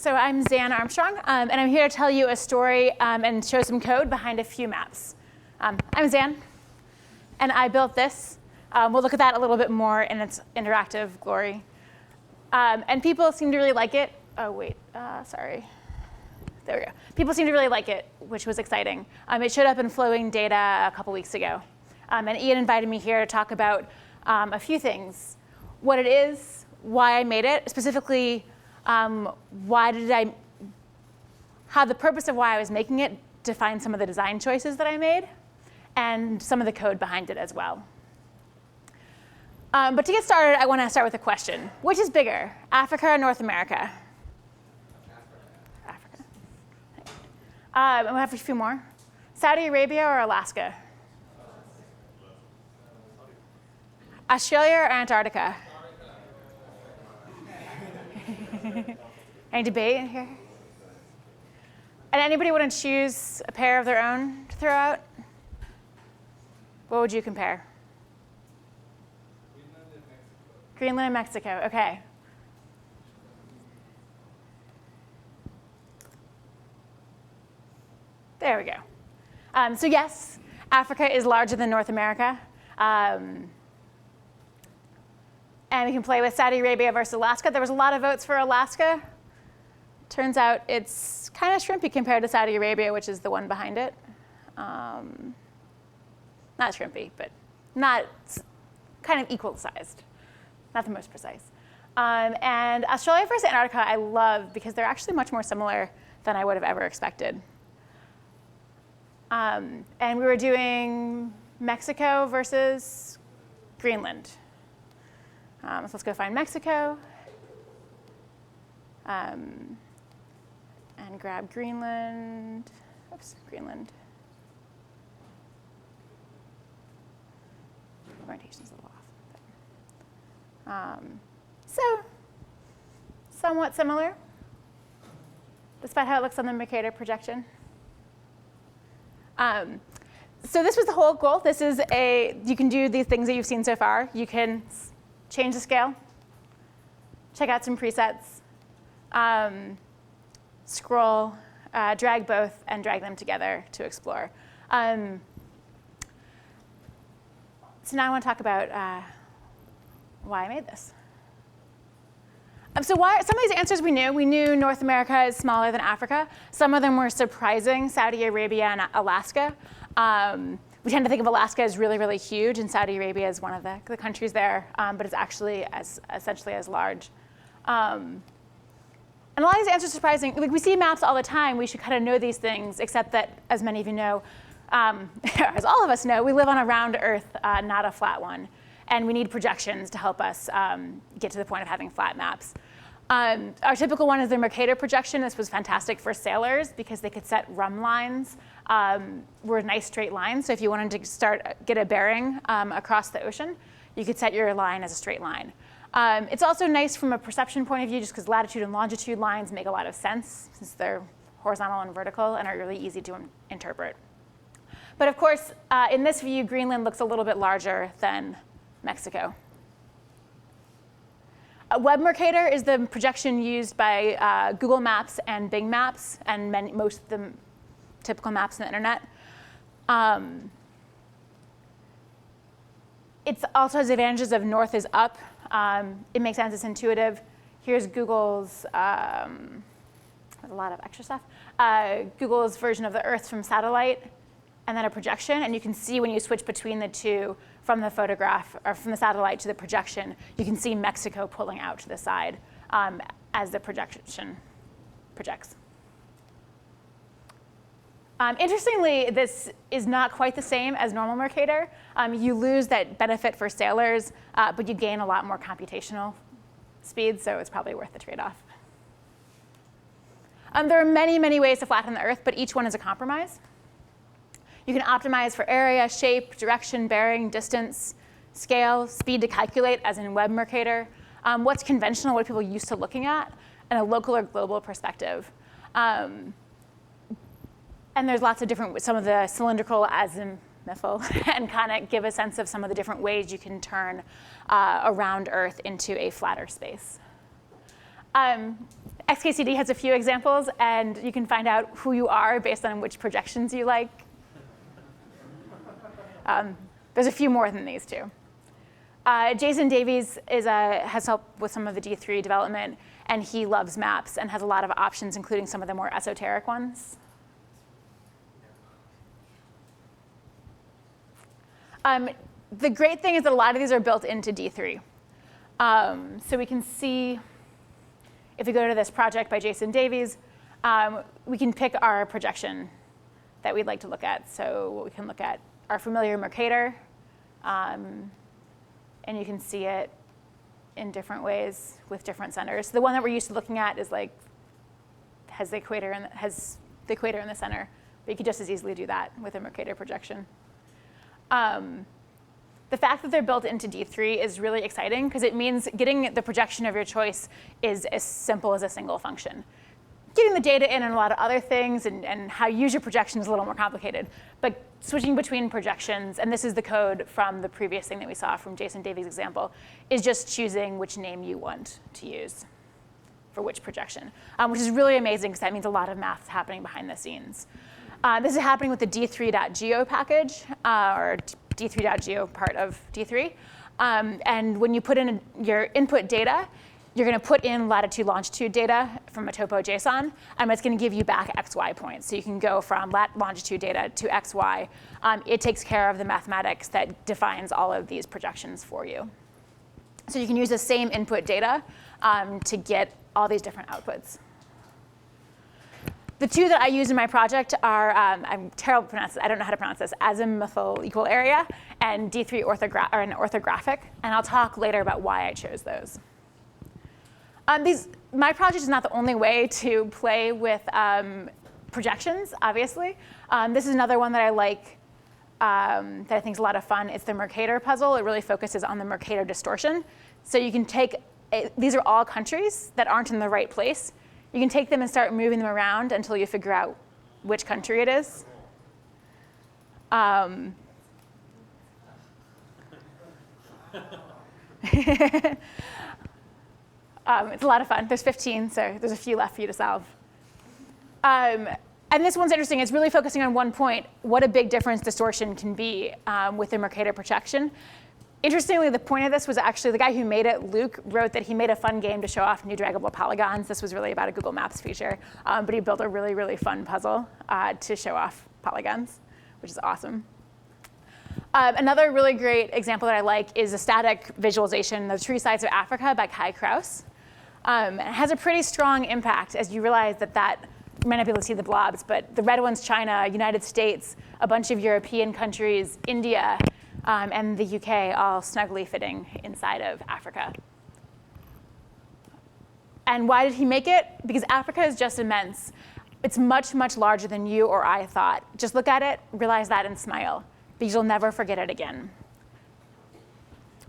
So I'm Zan Armstrong, and I'm here to tell you a story and show some code behind a few maps. I'm Zan, and I built this. We'll look at that a little bit more in its interactive glory. And people seem to really like it. Oh, wait, sorry. There we go. People seem to really like it, which was exciting. It showed up in Flowing Data a couple weeks ago. And Ian invited me here to talk about a few things. What it is, why I made it, specifically how the purpose of why I was making it defined some of the design choices that I made, and some of the code behind it as well. But to get started, I want to start with a question. Which is bigger, Africa or North America? Africa. And we'll have a few more. Saudi Arabia or Alaska? Australia or Antarctica? Any debate here? And anybody want to choose a pair of their own to throw out? What would you compare? Greenland and Mexico, OK. There we go. So yes, Africa is larger than North America. And we can play with Saudi Arabia versus Alaska. There was a lot of votes for Alaska. Turns out it's kind of shrimpy compared to Saudi Arabia, which is the one behind it. Not shrimpy, but not kind of equal sized. Not the most precise. And Australia versus Antarctica I love because they're actually much more similar than I would have ever expected. And we were doing Mexico versus Greenland. So let's go find Mexico and grab Greenland. Oops, Greenland. Orientation's a little off. So somewhat similar, despite how it looks on the Mercator projection. So this was the whole goal. This is you can do these things that you've seen so far. You can change the scale, check out some presets, scroll, drag both, and drag them together to explore. So now I want to talk about why I made this. So some of these answers we knew. We knew North America is smaller than Africa. Some of them were surprising, Saudi Arabia and Alaska. We tend to think of Alaska as really, really huge, and Saudi Arabia is one of the countries there, but it's actually essentially as large. And a lot of these answers are surprising. Like, we see maps all the time. We should kind of know these things, except that, as many of you know, as all of us know, we live on a round Earth, not a flat one. And we need projections to help us get to the point of having flat maps. Our typical one is the Mercator projection. This was fantastic for sailors because they could set rhumb lines. Were nice straight lines. So if you wanted to get a bearing across the ocean, you could set your line as a straight line. It's also nice from a perception point of view, just because latitude and longitude lines make a lot of sense, since they're horizontal and vertical and are really easy to interpret. But of course, in this view, Greenland looks a little bit larger than Mexico. Web Mercator is the projection used by Google Maps and Bing Maps and most of the typical maps on the internet. It also has advantages of north is up. It makes sense, it's intuitive. Here's Google's, a lot of extra stuff, Google's version of the Earth from satellite, and then a projection. And you can see when you switch between the two, from the photograph, or from the satellite to the projection, you can see Mexico pulling out to the side as the projection projects. Interestingly, this is not quite the same as normal Mercator. You lose that benefit for sailors, but you gain a lot more computational speed, so it's probably worth the trade-off. There are many, many ways to flatten the Earth, but each one is a compromise. You can optimize for area, shape, direction, bearing, distance, scale, speed to calculate, as in Web Mercator, what's conventional, what are people used to looking at, and a local or global perspective. And there's lots of different, some of the cylindrical azimuthal, and kind of give a sense of some of the different ways you can turn around Earth into a flatter space. I XKCD has a few examples, and you can find out who you are based on which projections you like. There's a few more than these two. Jason Davies has helped with some of the D3 development, and he loves maps and has a lot of options, including some of the more esoteric ones. The great thing is that a lot of these are built into D3. So we can see, if we go to this project by Jason Davies, we can pick our projection that we'd like to look at. So we can look at our familiar Mercator, and you can see it in different ways with different centers. The one that we're used to looking at is has the equator in the center, but you could just as easily do that with a Mercator projection. The fact that they're built into D3 is really exciting because it means getting the projection of your choice is as simple as a single function. Getting the data in and a lot of other things and how you use your projection is a little more complicated. But switching between projections, and this is the code from the previous thing that we saw from Jason Davies' example, is just choosing which name you want to use for which projection, which is really amazing because that means a lot of math is happening behind the scenes. This is happening with the d3.geo package, or d3.geo part of D3. And when you put in your input data, you're going to put in latitude, longitude data from a topo JSON, and it's going to give you back XY points. So you can go from longitude data to XY. It takes care of the mathematics that defines all of these projections for you. So you can use the same input data to get all these different outputs. The two that I use in my project are, I'm terrible to pronounce this, I don't know how to pronounce this, azimuthal equal area and D3 orthographic. And I'll talk later about why I chose those. My project is not the only way to play with projections, obviously. This is another one that I like, that I think is a lot of fun. It's the Mercator puzzle. It really focuses on the Mercator distortion. So you can take, these are all countries that aren't in the right place. You can take them and start moving them around until you figure out which country it is. It's a lot of fun. There's 15, so there's a few left for you to solve. And this one's interesting. It's really focusing on one point, what a big difference distortion can be with the Mercator projection. Interestingly, the point of this was actually the guy who made it, Luke, wrote that he made a fun game to show off new draggable polygons. This was really about a Google Maps feature, but he built a really, really fun puzzle to show off polygons, which is awesome. Another really great example that I like is a static visualization of the tree sites of Africa by Kai Kraus. It has a pretty strong impact as you realize that you might not be able to see the blobs, but the red one's China, United States, a bunch of European countries, India, and the UK all snugly fitting inside of Africa. And why did he make it? Because Africa is just immense. It's much, much larger than you or I thought. Just look at it, realize that, and smile, because you'll never forget it again.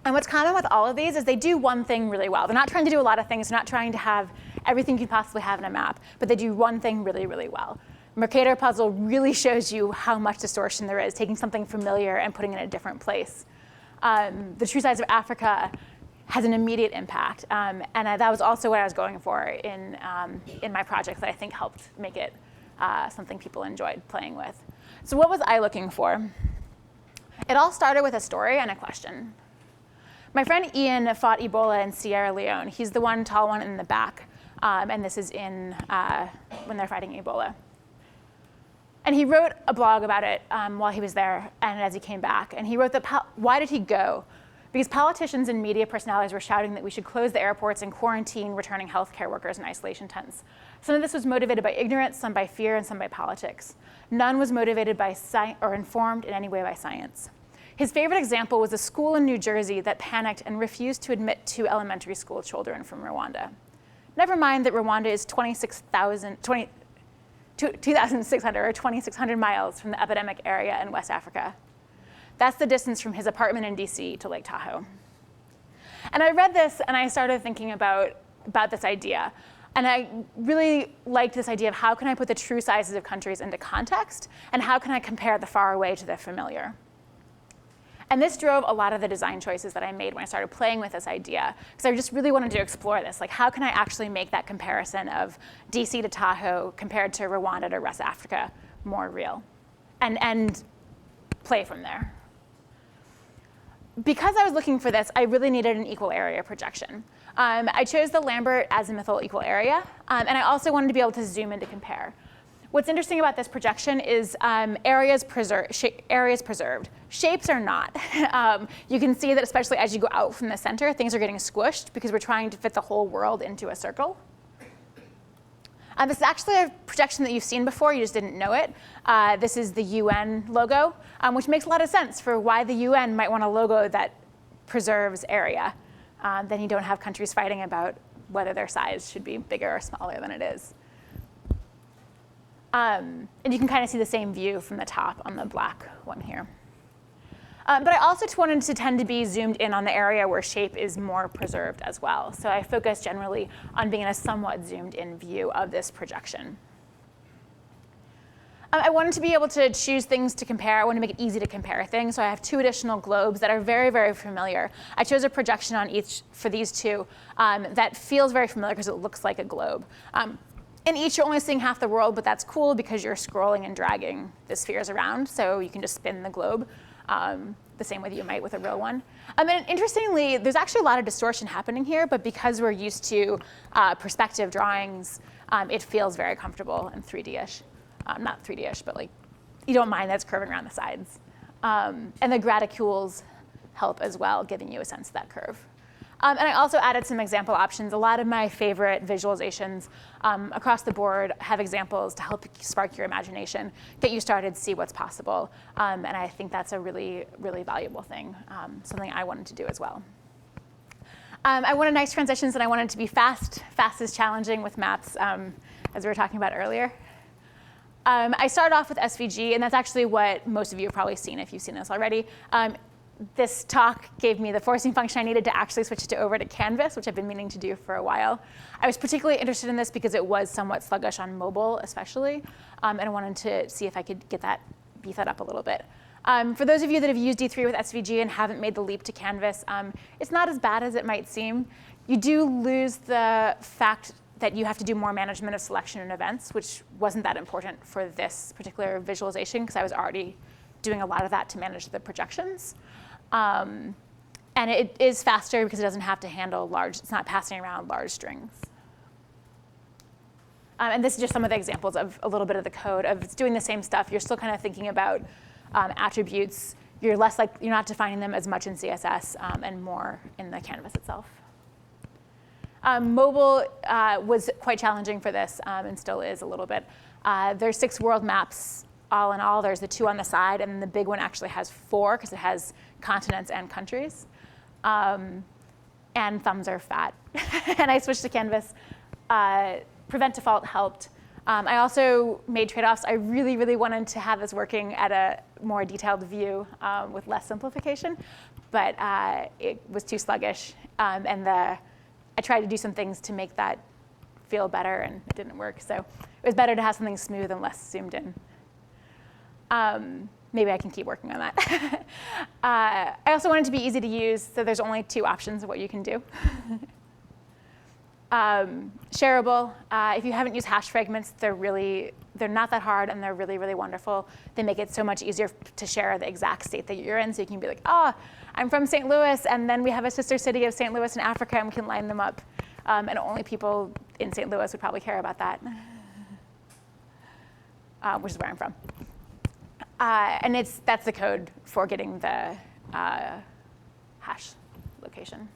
And what's common with all of these is they do one thing really well. They're not trying to do a lot of things. They're not trying to have everything you can possibly have in a map, but they do one thing really, really well. Mercator puzzle really shows you how much distortion there is, taking something familiar and putting it in a different place. The true size of Africa has an immediate impact, and that was also what I was going for in my project that I think helped make it something people enjoyed playing with. So what was I looking for? It all started with a story and a question. My friend Ian fought Ebola in Sierra Leone. He's the one tall one in the back, and this is when they're fighting Ebola. And he wrote a blog about it while he was there and as he came back. And he wrote that, why did he go? Because politicians and media personalities were shouting that we should close the airports and quarantine returning healthcare workers in isolation tents. Some of this was motivated by ignorance, some by fear, and some by politics. None was motivated by or informed in any way by science. His favorite example was a school in New Jersey that panicked and refused to admit 2 elementary school children from Rwanda. Never mind that Rwanda is 2,600 or 2,600 miles from the epidemic area in West Africa. That's the distance from his apartment in DC to Lake Tahoe. And I read this and I started thinking about this idea. And I really liked this idea of how can I put the true sizes of countries into context and how can I compare the far away to the familiar. And this drove a lot of the design choices that I made when I started playing with this idea, because I just really wanted to explore this. Like, how can I actually make that comparison of DC to Tahoe compared to Rwanda to West Africa more real, and play from there. Because I was looking for this, I really needed an equal area projection. I chose the Lambert azimuthal equal area, and I also wanted to be able to zoom in to compare. What's interesting about this projection is areas preserved. Shapes are not. You can see that especially as you go out from the center, things are getting squished because we're trying to fit the whole world into a circle. This is actually a projection that you've seen before, you just didn't know it. This is the UN logo, which makes a lot of sense for why the UN might want a logo that preserves area. Then you don't have countries fighting about whether their size should be bigger or smaller than it is. And you can kind of see the same view from the top on the black one here. But I also wanted to tend to be zoomed in on the area where shape is more preserved as well. So I focused generally on being in a somewhat zoomed in view of this projection. I wanted to be able to choose things to compare. I want to make it easy to compare things. So I have 2 additional globes that are very, very familiar. I chose a projection on each for these 2 that feels very familiar because it looks like a globe. In each, you're only seeing half the world, but that's cool because you're scrolling and dragging the spheres around. So you can just spin the globe the same way that you might with a real one. And interestingly, there's actually a lot of distortion happening here, but because we're used to perspective drawings, it feels very comfortable and 3D-ish. Not 3D-ish, but like you don't mind that it's curving around the sides. And the graticules help as well, giving you a sense of that curve. And I also added some example options. A lot of my favorite visualizations across the board have examples to help spark your imagination, get you started, see what's possible. And I think that's a really, really valuable thing, something I wanted to do as well. I wanted nice transitions, and I wanted it to be fast. Fast is challenging with maps, as we were talking about earlier. I started off with SVG, and that's actually what most of you have probably seen if you've seen this already. This talk gave me the forcing function I needed to actually switch it over to Canvas, which I've been meaning to do for a while. I was particularly interested in this because it was somewhat sluggish on mobile, especially, and I wanted to see if I could beef that up a little bit. For those of you that have used D3 with SVG and haven't made the leap to Canvas, it's not as bad as it might seem. You do lose the fact that you have to do more management of selection and events, which wasn't that important for this particular visualization because I was already doing a lot of that to manage the projections. And it is faster because it doesn't have to handle it's not passing around large strings. And this is just some of the examples of a little bit of the code of it's doing the same stuff. You're still kind of thinking about attributes. You're not defining them as much in CSS and more in the canvas itself. Mobile was quite challenging for this and still is a little bit. There's 6 world maps all in all. There's the 2 on the side, and the big one actually has 4 because it has continents and countries. And thumbs are fat. And I switched to Canvas. Prevent default helped. I also made trade-offs. I really, really wanted to have this working at a more detailed view with less simplification, but it was too sluggish. And I tried to do some things to make that feel better, and it didn't work. So it was better to have something smooth and less zoomed in. Maybe I can keep working on that. I also wanted it to be easy to use, so there's only 2 options of what you can do. Shareable. If you haven't used hash fragments, they're not that hard, and they're really, really wonderful. They make it so much easier to share the exact state that you're in, so you can be like, I'm from St. Louis, and then we have a sister city of St. Louis in Africa, and we can line them up. And only people in St. Louis would probably care about that, which is where I'm from. And that's the code for getting the hash location,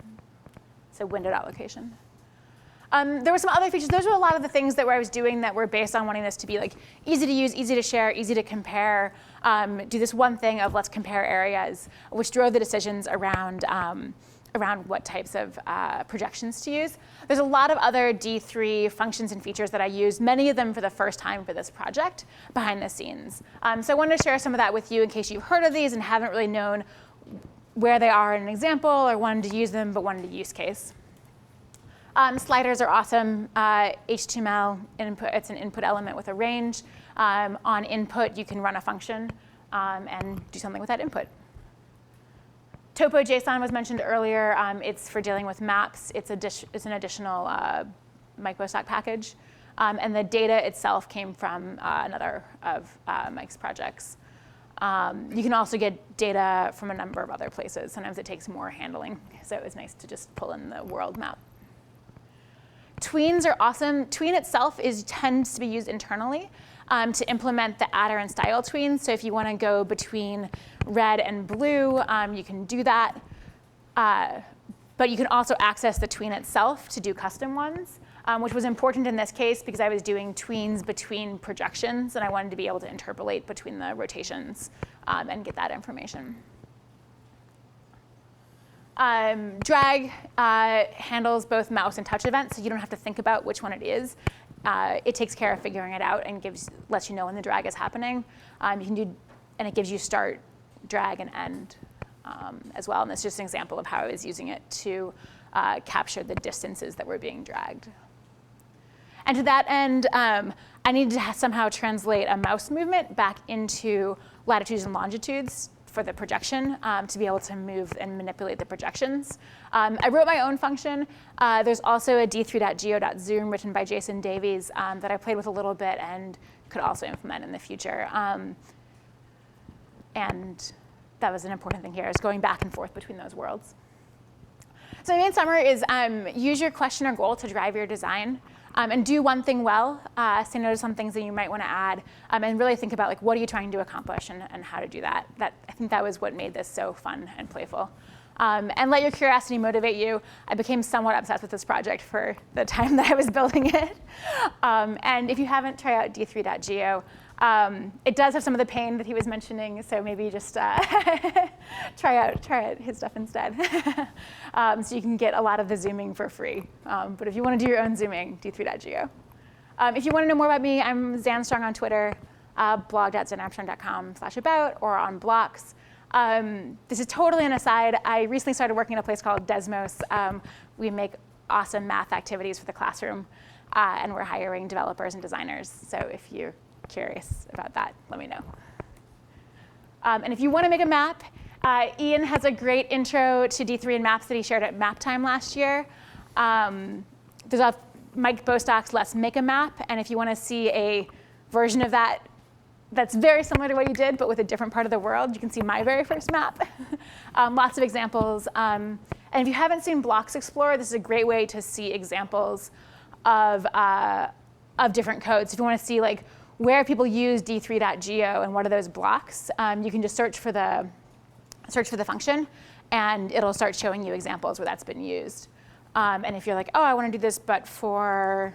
so window.location. There were some other features. Those were a lot of the things that I was doing that were based on wanting this to be like easy to use, easy to share, easy to compare. Do this one thing of let's compare areas, which drove the decisions around what types of projections to use. There's a lot of other D3 functions and features that I used, many of them for the first time for this project behind the scenes. So I wanted to share some of that with you in case you've heard of these and haven't really known where they are in an example or wanted to use them but wanted a use case. Sliders are awesome. HTML input, it's an input element with a range. On input, you can run a function and do something with that input. Topo JSON was mentioned earlier. It's for dealing with maps. It's an additional microstock package. And the data itself came from another of Mike's projects. You can also get data from a number of other places. Sometimes it takes more handling, so it was nice to just pull in the world map. Tweens are awesome. Tween itself tends to be used internally to implement the adder and style tweens. So if you want to go between red and blue, you can do that. But you can also access the tween itself to do custom ones, which was important in this case because I was doing tweens between projections, and I wanted to be able to interpolate between the rotations and get that information. Drag handles both mouse and touch events, so you don't have to think about which one it is. It takes care of figuring it out and lets you know when the drag is happening. And it gives you start, drag, and end as well. And that's just an example of how I was using it to capture the distances that were being dragged. And to that end, I needed to somehow translate a mouse movement back into latitudes and longitudes for the projection to be able to move and manipulate the projections. I wrote my own function. There's also a d3.geo.zoom written by Jason Davies that I played with a little bit and could also implement in the future. And that was an important thing here, is going back and forth between those worlds. So my main summary is use your question or goal to drive your design. And do one thing well, say no to some things that you might want to add, and really think about what are you trying to accomplish and how to do that. I think that was what made this so fun and playful. And let your curiosity motivate you. I became somewhat obsessed with this project for the time that I was building it. And if you haven't, try out d3.geo. It does have some of the pain that he was mentioning, so maybe just try out his stuff instead. So you can get a lot of the zooming for free. But if you want to do your own zooming, d3.geo. If you want to know more about me, I'm Zan Armstrong on Twitter, blog.zanarmstrong.com/about, or on blocks. This is totally an aside. I recently started working at a place called Desmos. We make awesome math activities for the classroom, and we're hiring developers and designers. So if you're curious about that, let me know. And if you want to make a map, Ian has a great intro to D3 and maps that he shared at Map Time last year. There's a Mike Bostock's Let's Make a Map, and if you want to see a version of that that's very similar to what he did, but with a different part of the world, you can see my very first map. Lots of examples. And if you haven't seen Blocks Explorer, this is a great way to see examples of different codes. If you want to see where people use d3.geo and what are those blocks, you can just search for the function, and it'll start showing you examples where that's been used. And if you're like, oh, I want to do this, but for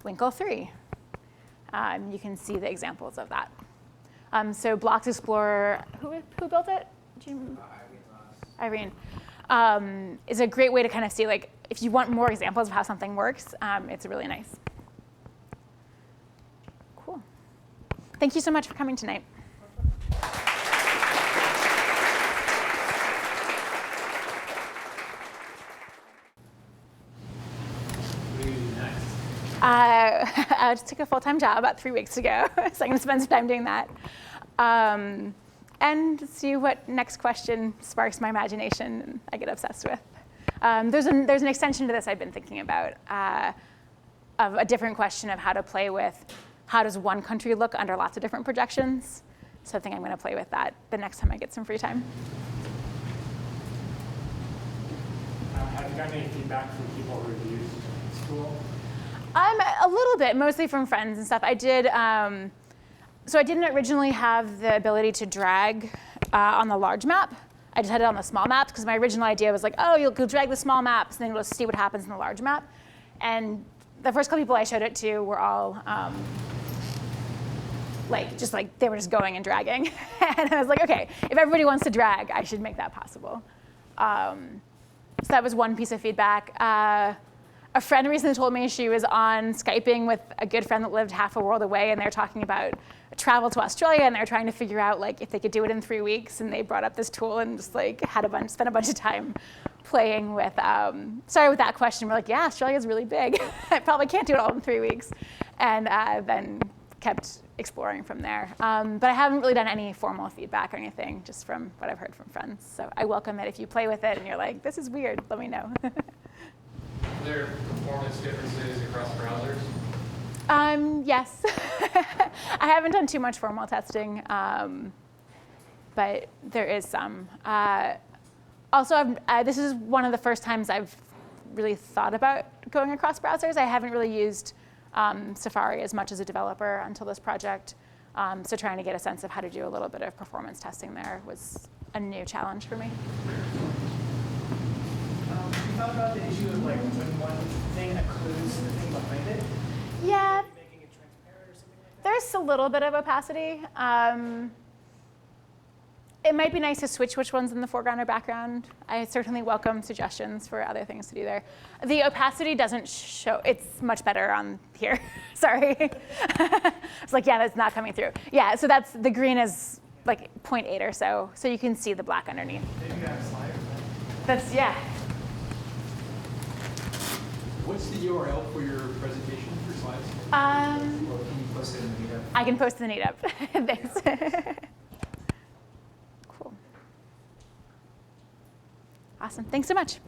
Winkle 3, you can see the examples of that. So Blocks Explorer, who built it? Irene is a great way to kind of see, if you want more examples of how something works, it's really nice. Cool. Thank you so much for coming tonight. I just took a full-time job about 3 weeks ago, so I'm going to spend some time doing that. And see what next question sparks my imagination and I get obsessed with. There's an extension to this I've been thinking about, of a different question of how to play with how does one country look under lots of different projections. So I think I'm going to play with that the next time I get some free time. Have you gotten any feedback from people who have used School? A little bit, mostly from friends and stuff. I did. So I didn't originally have the ability to drag on the large map. I just had it on the small maps because my original idea was you'll go drag the small maps and then you'll see what happens in the large map. And the first couple people I showed it to were all they were just going and dragging. And I was like, okay, if everybody wants to drag, I should make that possible. So that was one piece of feedback. A friend recently told me she was on Skyping with a good friend that lived half a world away, and they're talking about travel to Australia, and they're trying to figure out if they could do it in 3 weeks, and they brought up this tool and just spent a bunch of time playing with. Started with that question. We're like, yeah, Australia's really big. I probably can't do it all in 3 weeks, and then kept exploring from there. But I haven't really done any formal feedback or anything, just from what I've heard from friends. So I welcome it. If you play with it and you're like, this is weird, let me know. Are there performance differences across browsers? Yes. I haven't done too much formal testing, but there is some. Also, this is one of the first times I've really thought about going across browsers. I haven't really used Safari as much as a developer until this project. So trying to get a sense of how to do a little bit of performance testing there was a new challenge for me. You thought about the issue of like when one thing occludes the thing behind it? Yeah, Making it transparent or something like that? there's a little bit of opacity. It might be nice to switch which one's in the foreground or background. I certainly welcome suggestions for other things to do there. The opacity doesn't show, it's much better on here. Sorry. It's like, yeah, that's not coming through. Yeah, so that's, the green is like 0.8 or so you can see the black underneath. Maybe you have sliders, right? That's, yeah. What's the URL for your presentation for slides? Or can you post it in the meetup? I can post the meetup. Thanks. Cool. Awesome. Thanks so much.